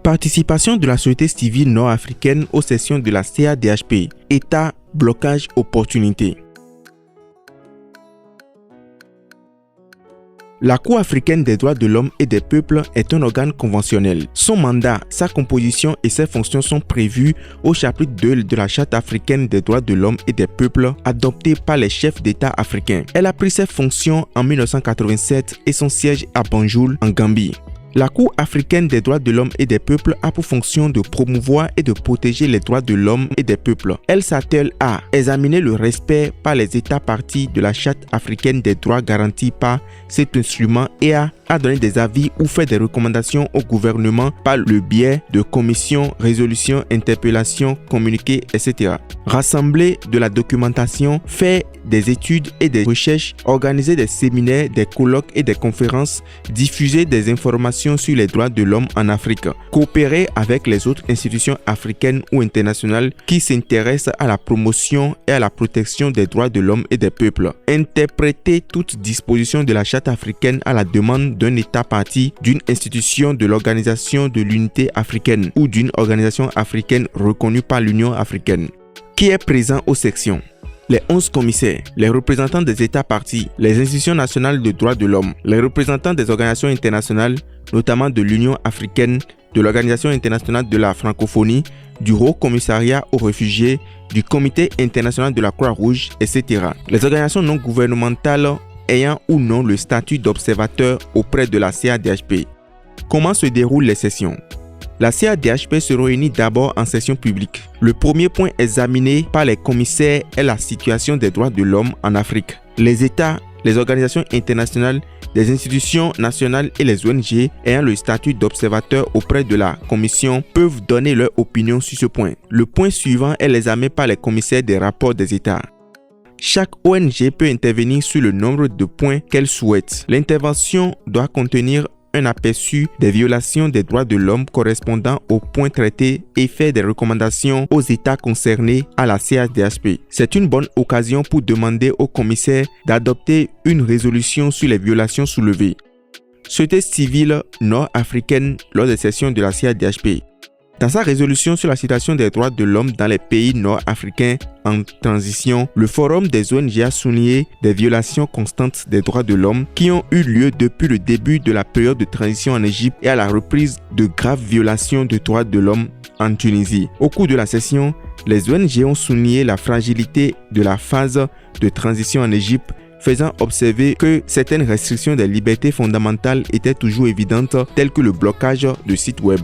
Participation de la société civile nord-africaine aux sessions de la CADHP. État, blocage, opportunité. La Cour africaine des droits de l'homme et des peuples est un organe conventionnel. Son mandat, sa composition et ses fonctions sont prévues au chapitre 2 de la Charte africaine des droits de l'homme et des peuples adoptée par les chefs d'État africains. Elle a pris ses fonctions en 1987 et son siège à Banjul, en Gambie. La Cour africaine des droits de l'homme et des peuples a pour fonction de promouvoir et de protéger les droits de l'homme et des peuples. Elle s'attelle à examiner le respect par les États parties de la Charte africaine des droits garantis par cet instrument et à donner des avis ou faire des recommandations au gouvernement par le biais de commissions, résolutions, interpellations, communiqués, etc. Rassembler de la documentation, faire des études et des recherches, organiser des séminaires, des colloques et des conférences, diffuser des informations sur les droits de l'homme en Afrique, coopérer avec les autres institutions africaines ou internationales qui s'intéressent à la promotion et à la protection des droits de l'homme et des peuples, interpréter toute disposition de la Charte africaine à la demande d'un État partie, d'une institution de l'Organisation de l'Unité africaine ou d'une organisation africaine reconnue par l'Union africaine. Qui est présent aux sections? Les 11 commissaires, les représentants des États parties, les institutions nationales de droits de l'homme, les représentants des organisations internationales, notamment de l'Union africaine, de l'Organisation internationale de la francophonie, du Haut Commissariat aux réfugiés, du Comité international de la Croix-Rouge, etc. Les organisations non gouvernementales ayant ou non le statut d'observateur auprès de la CADHP. Comment se déroulent les sessions? La CADHP se réunit d'abord en session publique. Le premier point examiné par les commissaires est la situation des droits de l'homme en Afrique. Les États, les organisations internationales, les institutions nationales et les ONG ayant le statut d'observateur auprès de la Commission peuvent donner leur opinion sur ce point. Le point suivant est l'examen par les commissaires des rapports des États. Chaque ONG peut intervenir sur le nombre de points qu'elle souhaite. L'intervention doit contenir un aperçu des violations des droits de l'homme correspondant aux points traités et faire des recommandations aux États concernés à la CADHP. C'est une bonne occasion pour demander au commissaire d'adopter une résolution sur les violations soulevées. Société civile nord-africaine lors des sessions de la CADHP. Dans sa résolution sur la situation des droits de l'homme dans les pays nord-africains en transition, le Forum des ONG a souligné des violations constantes des droits de l'homme qui ont eu lieu depuis le début de la période de transition en Égypte et à la reprise de graves violations de droits de l'homme en Tunisie. Au cours de la session, les ONG ont souligné la fragilité de la phase de transition en Égypte, faisant observer que certaines restrictions des libertés fondamentales étaient toujours évidentes, telles que le blocage de sites web.